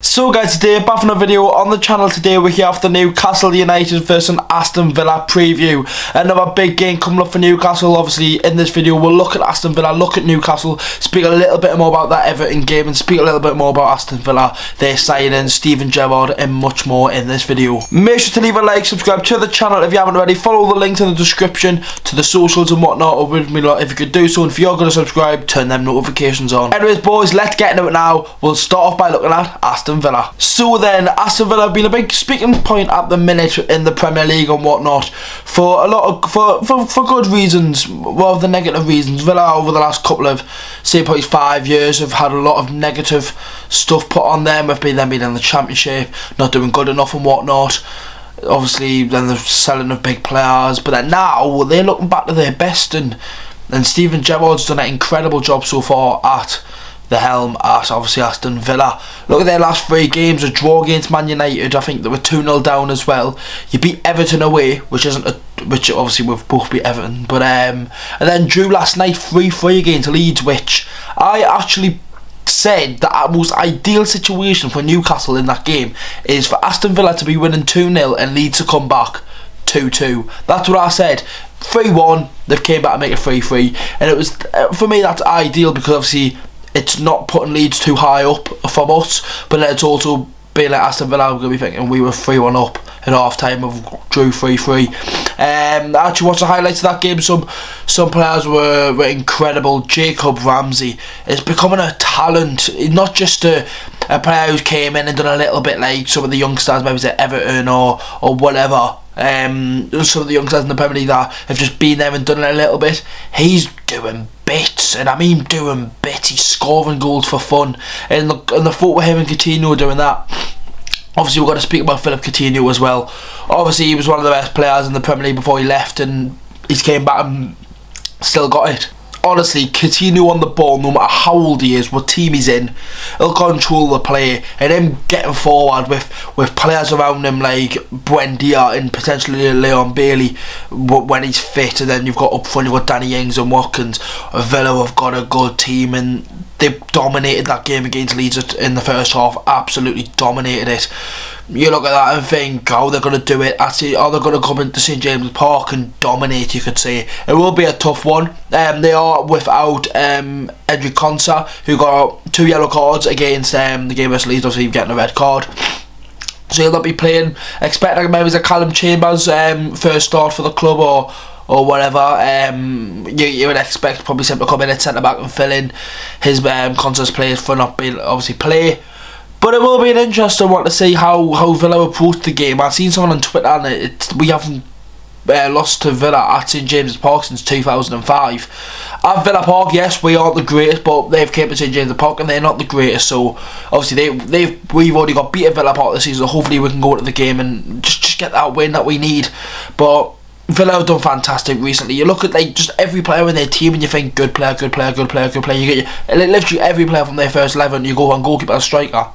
So guys, today back from a video on the channel. Today we're here for the Newcastle United versus Aston Villa preview. Another big game coming up for Newcastle. Obviously in this video we'll look at Aston Villa, look at Newcastle, speak a little bit more about that Everton game and speak a little bit more about Aston Villa, their signing, Steven Gerrard and much more in this video. Make sure to leave a like, subscribe to the channel if you haven't already, follow the links in the description to the socials and whatnot. It would mean a lot if you could do so, and if you're going to subscribe, turn them notifications on. Anyways boys, let's get into it now. We'll start off by looking at Aston Villa. So then, Aston Villa have been a big speaking point at the minute in the Premier League and whatnot for a lot of for good reasons, rather than negative reasons. Villa over the last couple of, say, probably 5 years have had a lot of negative stuff put on them. Have been them being in the Championship, not doing good enough and whatnot. Obviously, then the selling of big players, but then now they're looking back to their best, and Steven Gerrard's done an incredible job so far at the helm at obviously Aston Villa. Look at their last 3 games: a draw against Man United, I think they were 2-0 down as well. You beat Everton away, which obviously we've both beat Everton, but and then drew last night 3-3 against Leeds, which I actually said that most ideal situation for Newcastle in that game is for Aston Villa to be winning 2-0 and Leeds to come back 2-2. That's what I said. 3-1, they've came back and make it 3-3, and it was, for me, that's ideal, because obviously it's not putting Leeds too high up from us, but then it's also being like Aston Villa are going to be thinking we were 3-1 up at half time, of drew 3-3. I actually watched the highlights of that game. Some players were incredible. Jacob Ramsey is becoming a talent, not just a player who came in and done a little bit like some of the youngsters, maybe at Everton or whatever. Some of the youngsters in the Premier League that have just been there and done it a little bit. He's doing bits, and I mean doing bits. He's scoring goals for fun, and the thought with him and Coutinho doing that. Obviously we've got to speak about Philippe Coutinho as well. Obviously he was one of the best players in the Premier League before he left, and he's came back and still got it. Honestly, Coutinho on the ball, no matter how old he is, what team he's in, he'll control the play, and him getting forward with players around him like Buendia and potentially Leon Bailey when he's fit, and then you've got up front, you've got Danny Ings and Watkins. Villa have got a good team, and they dominated that game against Leeds in the first half, absolutely dominated it. You look at that and think, how they're going to do it. Actually, are they going to come into St James's Park and dominate, you could say. It will be a tough one. They are without Edric Konsa, who got 2 yellow cards against the game versus Leeds, obviously getting a red card. So he'll not be playing. Expect like maybe a Callum Chambers first start for the club or whatever. You would expect probably him to come in at centre back and fill in his Konsa's players for not being obviously play. But it will be an interesting one to see how Villa approach the game. I've seen someone on Twitter, and we haven't lost to Villa at St James's Park since 2005. At Villa Park, yes, we aren't the greatest, but they've came to St James's Park and they're not the greatest. So obviously we've already got beat at Villa Park this season. So hopefully we can go to the game and just get that win that we need. But Villa have done fantastic recently. You look at like just every player in their team and you think good player, good player, good player, good player. You get literally every player from their first 11. You go on goalkeeper and striker,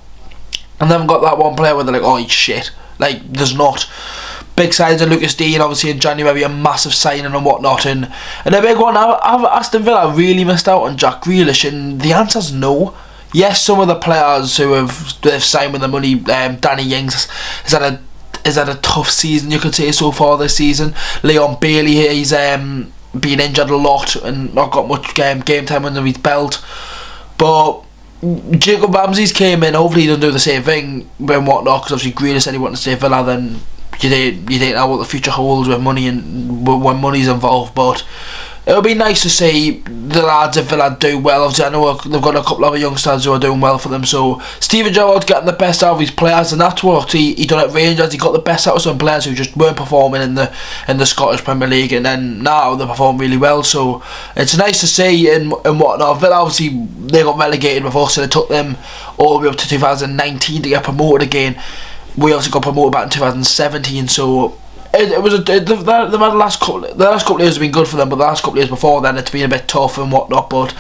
and then got that one player where they're like, oh, he's shit. Like, there's not. Big signs of Lucas Dean, obviously in January, a massive signing and whatnot, and a big one. Have Aston Villa really missed out on Jack Grealish? And the answer's no. Yes, some of the players who they've signed with the money, Danny Ings has had a tough season, you could say, so far this season. Leon Bailey here, he's been injured a lot and not got much game time under his belt. But Jacob Ramsey's came in. Hopefully he doesn't do the same thing and whatnot, because obviously Grealish said he wanted to stay at Villa. Then you don't know what the future holds with money and when money's involved. But it'll be nice to see the lads at Villa do well. Obviously I know they've got a couple of youngsters who are doing well for them. So Steven Gerrard's getting the best out of his players, and that's what he done at Rangers. He got the best out of some players who just weren't performing in the Scottish Premier League, and then now they perform really well. So it's nice to see and whatnot. Villa obviously they got relegated with us, and it took them all the way up to 2019 to get promoted again. We also got promoted back in 2017. So the last couple of years have been good for them, but the last couple of years before then it's been a bit tough and whatnot. But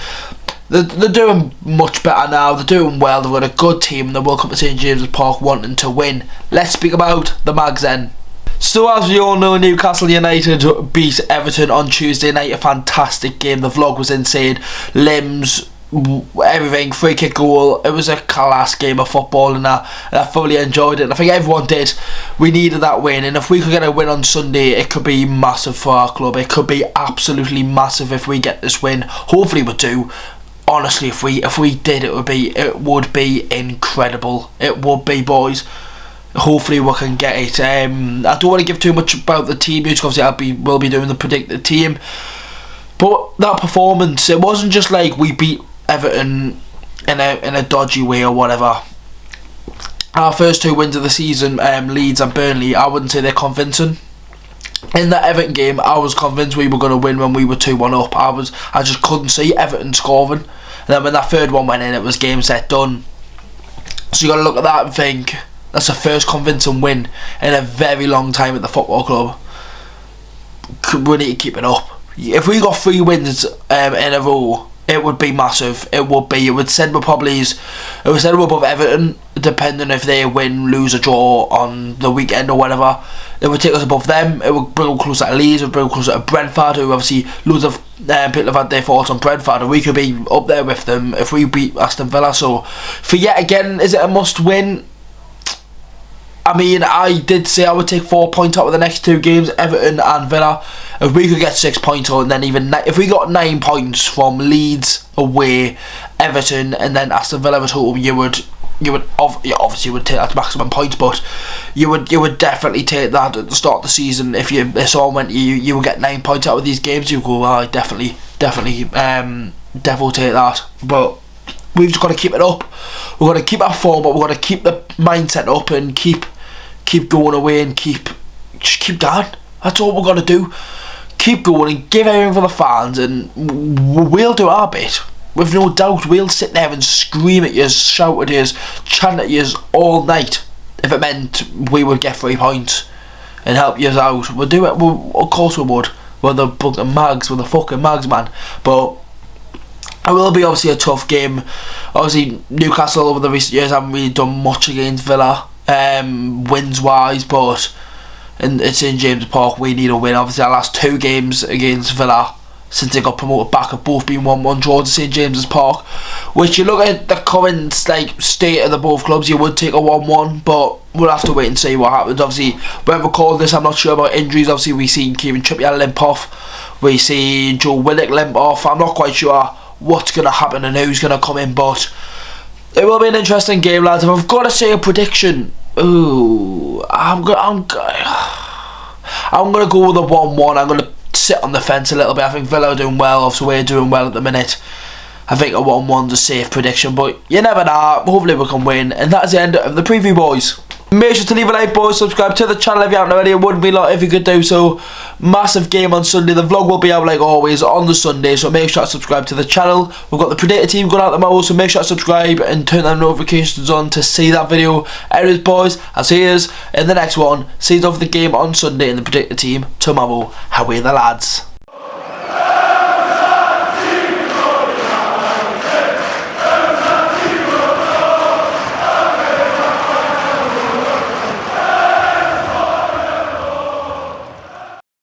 they're doing much better now. They're doing well. They've got a good team, and they will come to St James's Park wanting to win. Let's speak about the Mags then. So as we all know, Newcastle United beat Everton on Tuesday night. A fantastic game. The vlog was insane. Limbs everything, free kick goal. It was a class game of football, and I thoroughly enjoyed it, and I think everyone did. We needed that win, and if we could get a win on Sunday, it could be massive for our club. It could be absolutely massive if we get this win. Hopefully we do. Honestly, if we did, it would be incredible. It would be, boys. Hopefully we can get it. I don't want to give too much about the team, because obviously we'll be doing the predicted team. But that performance, it wasn't just like we beat Everton in a dodgy way or whatever. Our first 2 wins of the season, Leeds and Burnley, I wouldn't say they're convincing. In that Everton game, I was convinced we were going to win when we were 2-1 up. I just couldn't see Everton scoring. And then when that third one went in, it was game, set, done. So you got to look at that and think, that's the first convincing win in a very long time at the football club. We need to keep it up. If we got 3 wins in a row, it would be massive. It would send us above Everton, depending if they win, lose or draw on the weekend or whatever. It would take us above them. It would bring us closer to Leeds. It would bring us closer to Brentford, who obviously loads of people have had their thoughts on Brentford, and we could be up there with them if we beat Aston Villa. So for yet again, is it a must win? I mean, I did say I would take 4 points out of the next 2 games, Everton and Villa. If we could get 6 points, or then even if we got 9 points from Leeds away, Everton, and then Aston Villa at home, you would obviously take that to maximum points, but you would definitely take that at the start of the season. If this all went, you would get 9 points out of these games. You go, I definitely take that, but. We've just got to keep it up. We've got to keep our form, but we've got to keep the mindset up and keep going away and just keep going. That's all we've got to do. Keep going and give everything for the fans, and we'll do our bit. With no doubt, we'll sit there and scream at you, shout at you, chant at you all night. If it meant we would get 3 points and help you out, we'll do it. Of course we would. We're the fucking mags, man. But it will be obviously a tough game. Obviously Newcastle over the recent years haven't really done much against Villa, wins wise, but it's St James Park, we need a win. Obviously our last 2 games against Villa since they got promoted back have both been 1-1 draws at St James's Park, which you look at the current state of the both clubs, you would take a 1-1, but we'll have to wait and see what happens. Obviously when we recording this, I'm not sure about injuries. Obviously we've seen Kieran Trippier limp off, we see Joe Willock limp off. I'm not quite sure what's going to happen and who's going to come in, but it will be an interesting game, lads. If I've got to say a prediction, I'm gonna go with a 1-1. I'm gonna sit on the fence a little bit. I think Villa are doing well, obviously we're doing well at the minute. I think a 1-1's a safe prediction, but you never know. Hopefully we can win, and that's the end of the preview, boys. Make sure to leave a like, boys, subscribe to the channel if you haven't already. It wouldn't be a lot if you could do so. Massive game on Sunday. The vlog will be out like always on the Sunday, so make sure to subscribe to the channel. We've got the Predator team going out tomorrow, so make sure to subscribe and turn the notifications on to see that video. Anyways, boys, I'll see you in the next one. See you over the game on Sunday in the Predator team tomorrow. How are the lads?